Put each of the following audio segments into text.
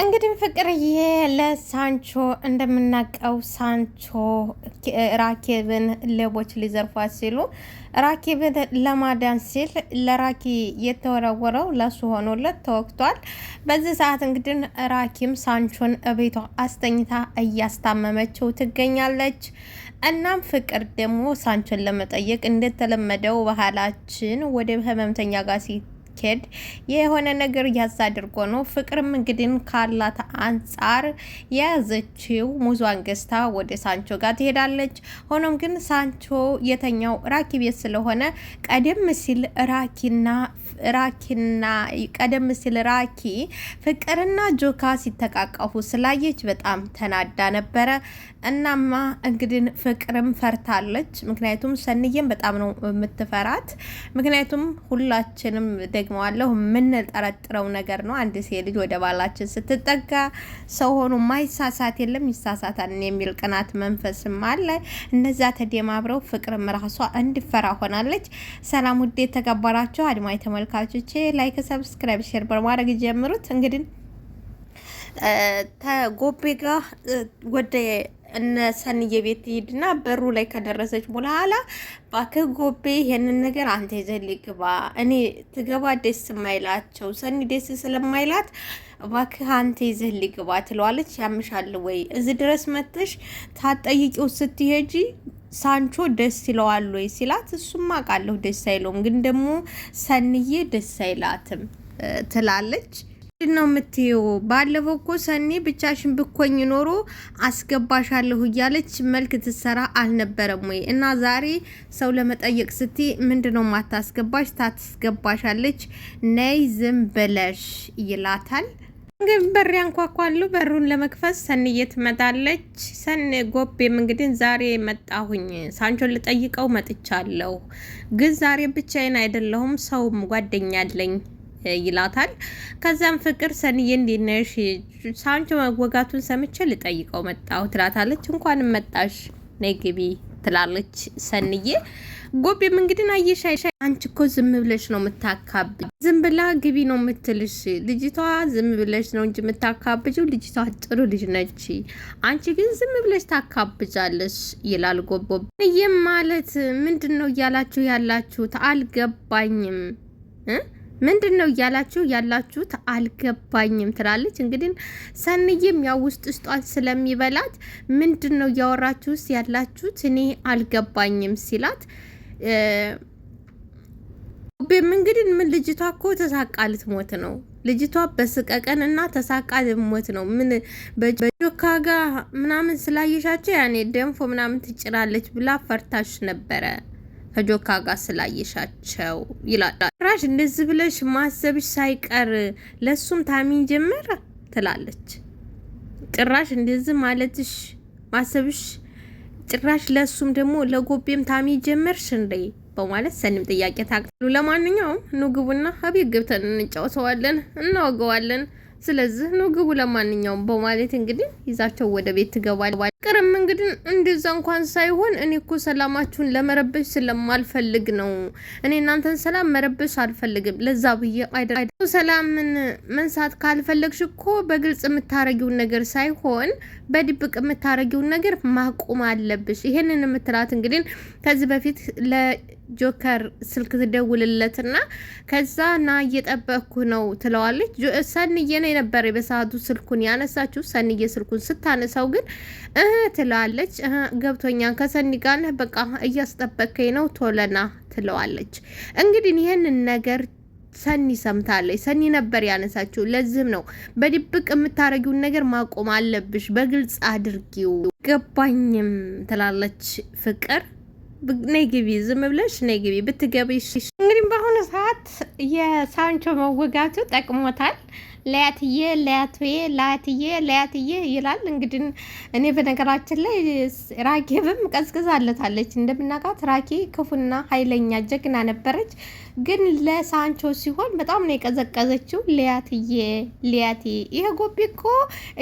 እንግዲህ ፍቅርዬ ለሳንቾ እንደምናቀው ሳንቾ ራኬብን ሌቦች ሊዘርፏት ሲሉ ራኬብን ለማዳን ሲል ለራኪ የተወረወረው ለሱ ሆኖለት ተወግቷል። በዚህ ሰዓት እንግዲህ ራኪም ሳንቾን እቤቷ አስተኝታ እያስታመመችው ትገኛለች። እናም ፍቅር ደግሞ ሳንቾን ለመጠየቅ እንደተለመደው ባህላችን ወደ ህመምተኛ ጋር ኬድ የሆነ ነገር ያዝ አድርጎ ነው። ፍቅርም እንግዲህ ካላት አንጻር የያዘችው ሙዟን ገዝታ ወደ ሳንቾ ጋር ትሄዳለች። ሆኖም ግን ሳንቾ የተኛው ራኪ ቤት ስለሆነ ቀደም ሲል ራኪ ፍቅርና ጆካ ሲተቃቀፉ ስላየች በጣም ተናዳ ነበረ። እናማ እንግዲህ ፍቅርም ፈርታለች። ምክንያቱም ሰንዬም በጣም ነው የምትፈራት። ምክንያቱም ሁላችንም ደግመዋለሁ የምንጠረጥረው ነገር ነው። አንድ ሴት ልጅ ወደ ባላችን ስትጠጋ ሰው ሆኖ ማይሳሳት የለም ይሳሳታል የሚል ቅናት መንፈስም አለ። እነዛ ተደማምረው ፍቅርም ራሷ እንድፈራ ሆናለች። ሰላም ውዴ የተከበራችሁ አድማጭ ተመልካቾቼ ላይክ፣ ሰብስክራይብ፣ ሼር በማድረግ ጀምሩት። እንግዲህ ተጎቤ ጋር ወደ እነ ሰንዬ ቤት ሄድና በሩ ላይ ከደረሰች በኋላ ባክህ ጎቤ ይሄንን ነገር አንተ ይዘህልኝ ግባ፣ እኔ ትገባ ደስ የማይላቸው ሰኒ ደስ ስለማይላት ባክህ አንተ ይዘህልኝ ግባ ትለዋለች። ያምሻል ወይ እዚህ ድረስ መጥተሽ ታጠይቂው ስትሄጂ ሳንቾ ደስ ይለዋል ወይ ሲላት፣ እሱም አውቃለሁ ደስ አይለውም፣ ግን ደግሞ ሰንዬ ደስ አይላትም ትላለች። ነው የምትይው? ባለፈው እኮ ሰኒ ብቻሽን ብኮኝ ኖሮ አስገባሻለሁ እያለች መልክ ትሰራ አልነበረም ወይ? እና ዛሬ ሰው ለመጠየቅ ስቲ ምንድነው ማታስገባሽ? ታስገባሻለች፣ ነይ ዝም ብለሽ ይላታል። እንግዲህ በር ያንኳኳሉ። በሩን ለመክፈት ሰንዬ ትመጣለች። ጎቤም እንግዲህ ዛሬ መጣሁኝ ሳንቾን ልጠይቀው መጥቻለሁ፣ ግን ዛሬ ብቻዬን አይደለሁም ሰውም ጓደኛ አለኝ ይላታል። ከዛም ፍቅር ሰንዬ እንዴት ነሽ? ሳንቾ መወጋቱን ሰምቼ ልጠይቀው መጣሁ ትላታለች። እንኳን መጣሽ ነይ ግቢ ትላለች ሰንዬ። ጎቤም እንግዲህ አየሽ አንቺ እኮ ዝም ብለሽ ነው የምታካብ፣ ዝም ብላ ግቢ ነው የምትልሽ ልጅቷ፣ ዝም ብለሽ ነው እንጂ የምታካብጂው ልጅቷ ጥሩ ልጅ ነች፣ አንቺ ግን ዝም ብለሽ ታካብጃለሽ ይላል ጎቦ። ይህም ማለት ምንድን ነው እያላችሁ ያላችሁት አልገባኝም ምንድን ነው እያላችሁ ያላችሁት አልገባኝም ትላለች። እንግዲህ ሰንዬም ያው ውስጧን ስለሚበላት ምንድን ነው እያወራችሁስ ያላችሁት እኔ አልገባኝም ሲላት፣ ጎቤም እንግዲህ ምን ልጅቷ እኮ ተሳቃ ልትሞት ነው፣ ልጅቷ በስቀቀን እና ተሳቃ ልትሞት ነው፣ ምን በጆካ ጋር ምናምን ስላየሻቸው ያኔ ደንፎ ምናምን ትጭራለች ብላ ፈርታሽ ነበረ ከጆካ ጋር ስላየሻቸው ይላል። ጭራሽ እንደዚህ ብለሽ ማሰብሽ ሳይቀር ለሱም ታሚን ጀመረ ትላለች። ጭራሽ እንደዚህ ማለትሽ ማሰብሽ ጭራሽ ለሱም ደግሞ ለጎቤም ታሚን ጀመርሽ እንዴ በማለት ሰኒም ጥያቄ ታቅሉ። ለማንኛውም ኑ ግቡና አቤት ገብተን እንጫወተዋለን እናወገዋለን። ስለዚህ ነው ግቡ ለማንኛውም በማለት እንግዲህ ይዛቸው ወደ ቤት ትገባል። ቅርም እንግዲህ እንደዛ እንኳን ሳይሆን እኔ እኮ ሰላማችሁን ለመረበሽ ስለማልፈልግ ነው፣ እኔ እናንተን ሰላም መረበሽ አልፈልግም፣ ለዛ ብዬ አይደል። ሰላምን መንሳት ካልፈለግሽ እኮ በግልጽ የምታረጊውን ነገር ሳይሆን በድብቅ የምታረጊውን ነገር ማቆም አለብሽ። ይሄንን የምትላት እንግዲህ ከዚህ በፊት ለጆከር ስልክ ትደውልለትና ከዛ ና እየጠበቅኩ ነው ትለዋለች። ሰንዬ ነው የነበረ በሰዓቱ ስልኩን ያነሳችው። ሰንዬ ስልኩን ስታነሳው ግን ትላለች፣ ገብቶኛል ከሰኒ ጋር ነህ፣ በቃ እያስጠበቀኝ ነው ቶለና ትለዋለች። እንግዲህ ይሄንን ነገር ሰኒ ሰምታለች። ሰኒ ነበር ያነሳችው። ለዚህም ነው በድብቅ የምታረጊውን ነገር ማቆም አለብሽ፣ በግልጽ አድርጊው። ገባኝም ትላለች ፍቅር። ነይ ግቢ፣ ዝም ብለሽ ነይ ግቢ ብትገቢ። እንግዲህ በአሁኑ ሰዓት የሳንቾ መወጋቱ ጠቅሞታል። ለያትዬ ይላል። እንግዲህ እኔ በነገራችን ላይ ራኬብም ቀዝቅዛለታለች። እንደምናውቃት ራኬ ክፉና ኃይለኛ ጀግና ነበረች፣ ግን ለሳንቾ ሲሆን በጣም ነው የቀዘቀዘችው። ሊያቴ ይሄ ጎቤ እኮ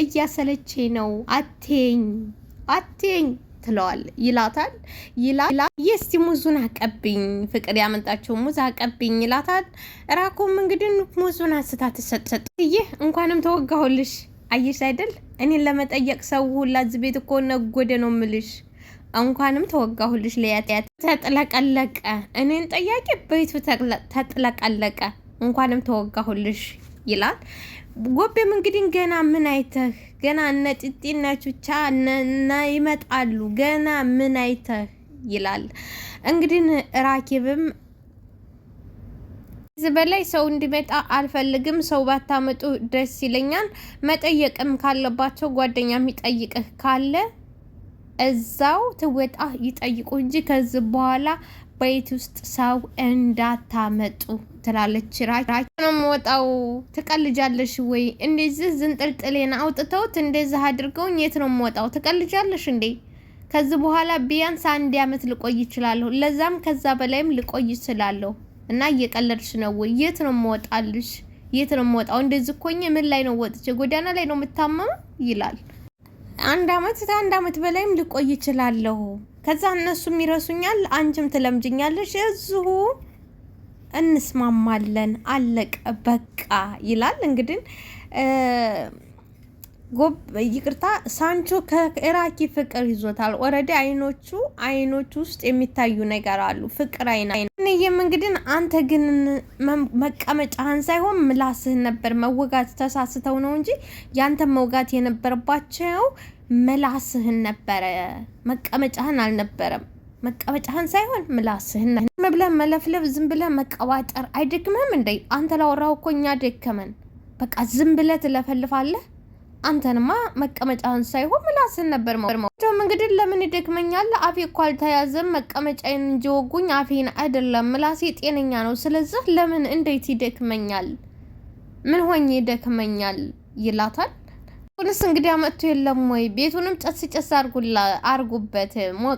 እያሰለቼ ነው አቴኝ ትለዋል ይላታል። የስቲ ሙዙን አቀብኝ፣ ፍቅር ያመጣችው ሙዝ አቀብኝ ይላታል። ራኩም እንግዲህ ሙዙን አንስታ ትሰጥ ይህ እንኳንም ተወጋሁልሽ አየሽ አይደል እኔን ለመጠየቅ ሰው ሁላ እዚህ ቤት እኮ ነጎደ ነው ምልሽ። እንኳንም ተወጋሁልሽ። ለያት ተጥለቀለቀ። እኔን ጠያቂ ቤቱ ተጥለቀለቀ። እንኳንም ተወጋሁልሽ ይላል። ጎቤም እንግዲህ ገና ምን አይተህ ገና እነ ጢጢና ቹቻ እነ ይመጣሉ ገና ምን አይተህ ይላል። እንግዲህ ራኪብም እዚህ በላይ ሰው እንዲመጣ አልፈልግም። ሰው ባታመጡ ደስ ይለኛል። መጠየቅም ካለባቸው ጓደኛ የሚጠይቅህ ካለ እዛው ትወጣ ይጠይቁ እንጂ ከዚህ በኋላ ቤት ውስጥ ሰው እንዳታመጡ ትላለች። ራኪ ነው ወጣው። ትቀልጃለሽ ወይ? እንደዚህ ዝንጥልጥሌን አውጥተውት እንደዚህ አድርገውኝ የት ነው ወጣው? ትቀልጃለሽ እንዴ? ከዚህ በኋላ ቢያንስ 1 አመት ልቆይ ይችላል። ለዛም ከዛ በላይም ልቆይ ይችላል። እና እየቀለድሽ ነው ወይ? የት ነው ወጣልሽ? የት ነው ወጣው? እንደዚህ ኮኝ ምን ላይ ነው ወጥቼ ጎዳና ላይ ነው የምታመመው ይላል። 1 አመት በላይም ልቆይ ይችላልው። ከዛ እነሱም ይረሱኛል፣ አንቺም ትለምጅኛለሽ፣ እዚሁ እንስማማለን፣ አለቀ በቃ ይላል። እንግዲህ ይቅርታ ሳንቾ ከራኪ ፍቅር ይዞታል። ኦሬዲ አይኖቹ ውስጥ የሚታዩ ነገር አሉ። ፍቅር እኔም እንግዲህ አንተ ግን መቀመጫህን ሳይሆን ምላስህን ነበር መወጋት። ተሳስተው ነው እንጂ ያንተ መውጋት የነበረባቸው ምላስህን ነበረ፣ መቀመጫህን አልነበረም። መቀመጫህን ሳይሆን ምላስህን ብለህ መለፍለፍ፣ ዝም ብለህ መቀባጠር አይደክምህም እንዴ? አንተ ላወራው እኮ እኛ ደከመን። በቃ ዝም ብለህ ትለፈልፋለህ። አንተንማ መቀመጫህን ሳይሆን ምላስህን ነበር ደግሞ እንግዲህ ለምን ይደክመኛል? አፌ እኮ አልተያዘም። መቀመጫዬን እንጂ ወጉኝ አፌን አይደለም። ምላሴ ጤነኛ ነው። ስለዚህ ለምን እንዴት ይደክመኛል? ምን ሆኜ ይደክመኛል ይላታል። ሁንስ እንግዲህ አመጥቶ የለም ወይ? ቤቱንም ጨስ አርጉበት።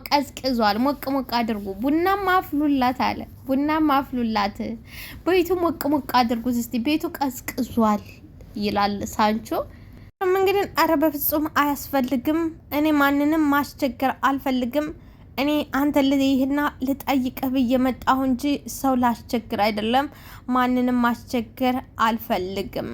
ቀዝቅዟል። ሞቅ አድርጉ። ቡናም አፍሉላት አለ። ቡናም አፍሉላት። ቤቱ ሞቅ አድርጉት እስቲ፣ ቤቱ ቀዝቅዟል ይላል ሳንቾ። እንግዲህ አረ በፍጹም አያስፈልግም። እኔ ማንንም ማስቸገር አልፈልግም። እኔ አንተ ልይህና ልጠይቅህ ብዬ መጣሁ እንጂ ሰው ላስቸግር አይደለም። ማንንም ማስቸገር አልፈልግም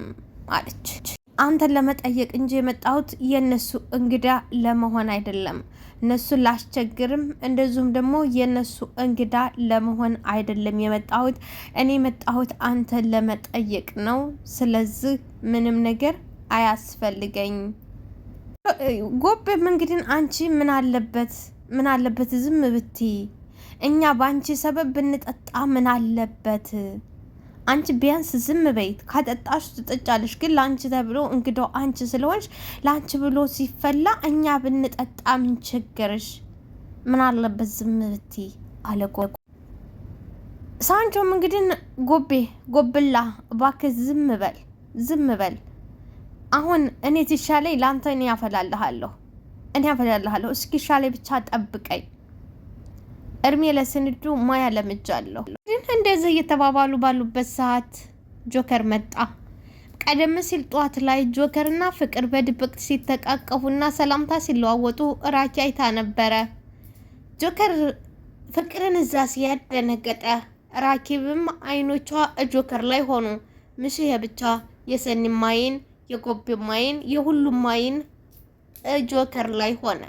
አለች። አንተን ለመጠየቅ እንጂ የመጣሁት የነሱ እንግዳ ለመሆን አይደለም። እነሱን ላስቸግርም እንደዚሁም ደግሞ የነሱ እንግዳ ለመሆን አይደለም የመጣሁት። እኔ የመጣሁት አንተን ለመጠየቅ ነው። ስለዚህ ምንም ነገር አያስፈልገኝ። ጎቤም እንግዲህ አንቺ ምን አለበት ዝም ብቲ፣ እኛ ባንቺ ሰበብ ብንጠጣ ምን አለበት? አንቺ ቢያንስ ዝም በይት። ካጠጣሽ ትጠጫለሽ፣ ግን ላንቺ ተብሎ እንግዳው አንቺ ስለሆንሽ ላንቺ ብሎ ሲፈላ እኛ ብንጠጣ ምን ቸገርሽ? ምን አለበት ዝም ብቲ አለ ሳንቾም እንግዲህ ጎብላ እባክህ ዝም በል አሁን እኔ ትሻለኝ ላንተ እኔ ያፈላልሃለሁ እስኪ ሻለኝ ብቻ ጠብቀኝ። እርሜ ለስንዱ ማያ ለምጃለሁ። እንደዚህ እየተባባሉ ባሉበት ሰዓት ጆከር መጣ። ቀደም ሲል ጧት ላይ ጆከርና ፍቅር በድብቅ ሲተቃቀፉና ሰላምታ ሲለዋወጡ ራኪ አይታ ነበረ። ጆከር ፍቅርን እዛ ሲያደነገጠ፣ ራኪብም አይኖቿ ጆከር ላይ ሆኑ። ምሽህ ብቻ የሰኒም አይን የጎቤም አይን የሁሉም አይን ጆከር ላይ ሆነ።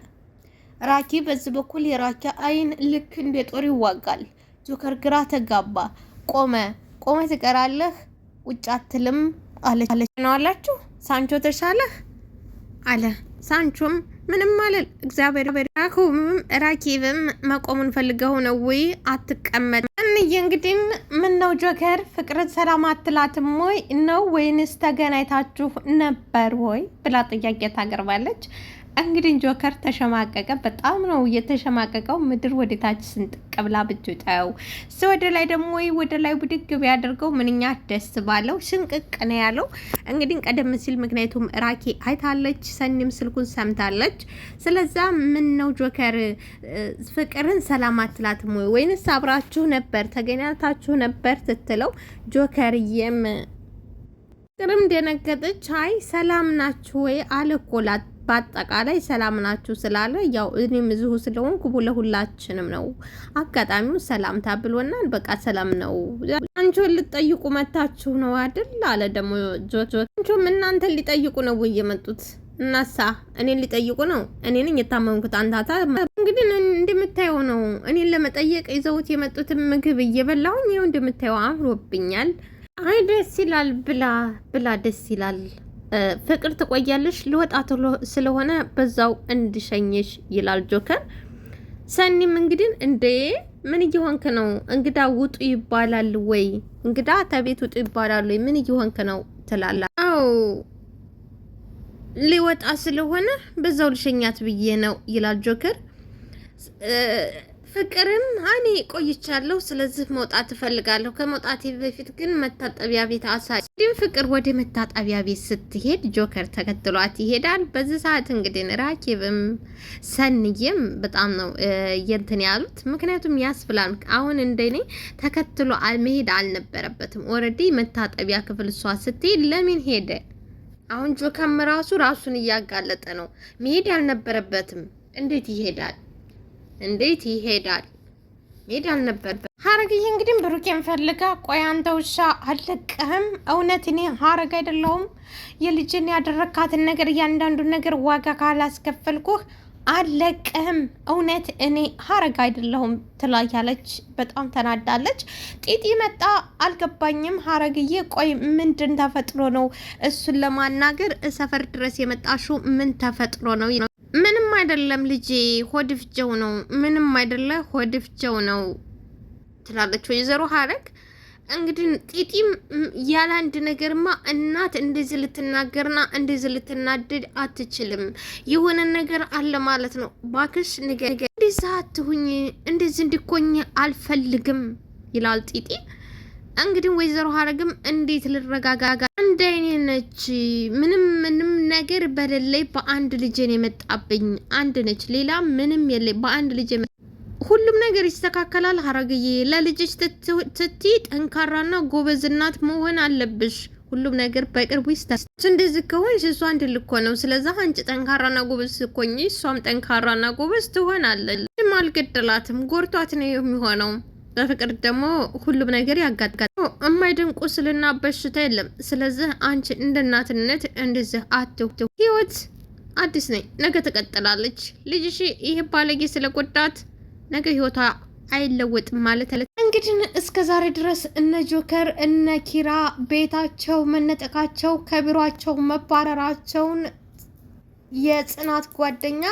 ራኪ በዚህ በኩል የራኪ አይን ልክ እንደ ጦር ይዋጋል። ጆከር ግራ ተጋባ። ቆመ ትቀራለህ ውጭ አትልም አለች ነው አላችሁ። ሳንቾ ተሻለህ አለ። ሳንቾም ምንም አለል እግዚአብሔር ራኪብም መቆሙን ፈልገው ነው ወይ አትቀመጥ እንግዲህ ምን ነው ጆከር ፍቅርን ሰላም አትላትም ወይ ነው ወይንስ ተገናኝታችሁ ነበር ወይ ብላ ጥያቄ ታቀርባለች። እንግዲህ ጆከር ተሸማቀቀ። በጣም ነው የተሸማቀቀው። ምድር ወደ ታች ስንጥቅ ብላ ብትወጣው ወደ ላይ ደግሞ ወደ ላይ ብድግ ቢያደርገው ምንኛ ደስ ባለው። ሽንቅቅ ነው ያለው። እንግዲህ ቀደም ሲል ምክንያቱም ራኪ አይታለች፣ ሰኒም ስልኩን ሰምታለች። ስለዛ ምን ነው ጆከር ፍቅርን ሰላም አትላትም ወይ ወይንስ አብራችሁ ነበር ተገናኝታችሁ ነበር ስትለው ጆከርዬም ፍቅርም ደነገጠች። አይ ሰላም ናችሁ ወይ አለኮላት በአጠቃላይ ሰላም ናችሁ ስላለ ያው እኔም እዚሁ ስለሆንኩ ለሁላችንም ነው አጋጣሚው ሰላም ታብሎናል። በቃ ሰላም ነው። አንቺን ልጠይቁ መታችሁ ነው አይደል? አለ ደግሞ ጆጆ። አንቺም እናንተን ሊጠይቁ ነው ወይ የመጡት? እናሳ እኔን ሊጠይቁ ነው? እኔ ነኝ የታመምኩት። አንታታ እንግዲህ እንደምታየው ነው እኔን ለመጠየቅ ይዘውት የመጡትን ምግብ እየበላሁኝ ይኸው እንደምታየው አምሮብኛል። አይ ደስ ይላል። ብላ ደስ ይላል። ፍቅር ትቆያለሽ? ልወጣ ስለሆነ በዛው እንድሸኝሽ ይላል ጆከር። ሰኒም እንግዲህ እንዴ ምን እየሆንክ ነው? እንግዳ ውጡ ይባላል ወይ? እንግዳ ተቤት ውጡ ይባላል ወይ? ምን እየሆንክ ነው ትላላ። አዎ ሊወጣ ስለሆነ በዛው ልሸኛት ብዬ ነው ይላል ጆከር። ፍቅርም እኔ ቆይቻለሁ፣ ስለዚህ መውጣት እፈልጋለሁ። ከመውጣቴ በፊት ግን መታጠቢያ ቤት አሳይ። ፍቅር ወደ መታጠቢያ ቤት ስትሄድ ጆከር ተከትሏት ይሄዳል። በዚህ ሰዓት እንግዲህ ራኬብም ሰንዬም በጣም ነው የንትን ያሉት። ምክንያቱም ያስብላል። አሁን እንደኔ ተከትሎ መሄድ አልነበረበትም። ኦልሬዲ መታጠቢያ ክፍል እሷ ስትሄድ ለምን ሄደ? አሁን ጆከም ራሱን እያጋለጠ ነው። መሄድ ያልነበረበትም። እንዴት ይሄዳል? መሄድ አልነበረበትም። ሀረግዬ እንግዲህ ብሩኬን ፈልጋ ቆይ አንተ ውሻ አልለቀህም። እውነት እኔ ሀረግ አይደለሁም? የልጅን ያደረካትን ነገር እያንዳንዱን ነገር ዋጋ ካላስከፈልኩህ አለቀህም። እውነት እኔ ሀረግ አይደለሁም ትላያለች። በጣም ተናዳለች። ጢጢ መጣ። አልገባኝም ሀረግዬ፣ ቆይ ምንድን ተፈጥሮ ነው እሱን ለማናገር ሰፈር ድረስ የመጣሽው? ምን ተፈጥሮ ነው? ምንም አይደለም ልጄ፣ ሆድፍጀው ነው። ምንም አይደለ ሆድፍጀው ነው ትላለች ወይዘሮ ሀረግ። እንግዲህ ጢጢም ያለ አንድ ነገርማ እናት እንደዚህ ልትናገርና እንደዚህ ልትናደድ አትችልም። የሆነ ነገር አለ ማለት ነው። ባክሽ ነገር እንደዚህ አትሁኝ፣ እንደዚህ እንድኮኝ አልፈልግም ይላል ጢጢ። እንግዲህ ወይዘሮ ሀረግም እንዴት ልረጋጋጋ? አንድ አይኔ ነች። ምንም ነገር በሌለኝ በአንድ ልጄን የመጣብኝ አንድ ነች፣ ሌላ ምንም የለኝ። በአንድ ልጄ ሁሉም ነገር ይስተካከላል። ሀረግዬ ለልጅሽ ትቲ ጠንካራና ጎበዝ እናት መሆን አለብሽ። ሁሉም ነገር በቅርቡ ይስተካከላል። እንደዚህ ከሆንሽ እሷ እንድልኮ ነው። ስለዚህ አንቺ ጠንካራና ጎበዝ ስትሆኚ እሷም ጠንካራና ጎበዝ ትሆናለች። አልገደላትም፣ ጎርቷት ነው የሚሆነው። በፍቅር ደግሞ ሁሉም ነገር ያጋጥጋል። የማይድን ቁስልና በሽታ የለም። ስለዚህ አንቺ እንደ እናትነት እንደዚህ አትሁ። ህይወት አዲስ ነኝ፣ ነገ ትቀጥላለች። ልጅሽ ይህ ባለጌ ስለጎዳት ነገ ህይወቷ አይለወጥም ማለት አለ። እንግዲህ እስከ ዛሬ ድረስ እነ ጆከር እነ ኪራ ቤታቸው መነጠቃቸው ከቢሯቸው መባረራቸውን የጽናት ጓደኛ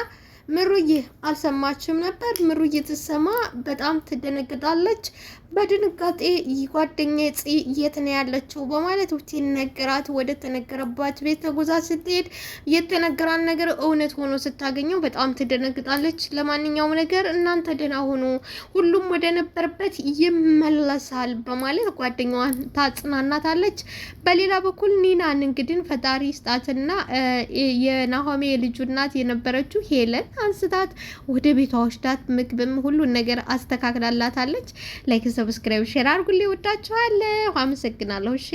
ምሩዬ አልሰማችም ነበር። ምሩዬ ትሰማ በጣም ትደነግጣለች። በድንጋጤ ጓደኛዬ ጽ የት ነው ያለችው በማለት ሲነገራት ወደ ተነገረባት ቤት ተጉዛ ስትሄድ የተነገራን ነገር እውነት ሆኖ ስታገኘው በጣም ትደነግጣለች። ለማንኛውም ነገር እናንተ ደህና ሆኑ፣ ሁሉም ወደ ነበረበት ይመለሳል በማለት ጓደኛዋን ታጽናናታለች። በሌላ በኩል ኒናን እንግዲህ ፈጣሪ ስጣትና የናሆሜ የልጁ እናት የነበረችው ሄለን አንስታት ወደ ቤቷ ወስዳት ምግብም ሁሉን ነገር አስተካክላላታለች። ላይክ ሰብስክራይብ ሼር አድርጉልኝ። ወዳችኋለሁ። አመሰግናለሁ። እሺ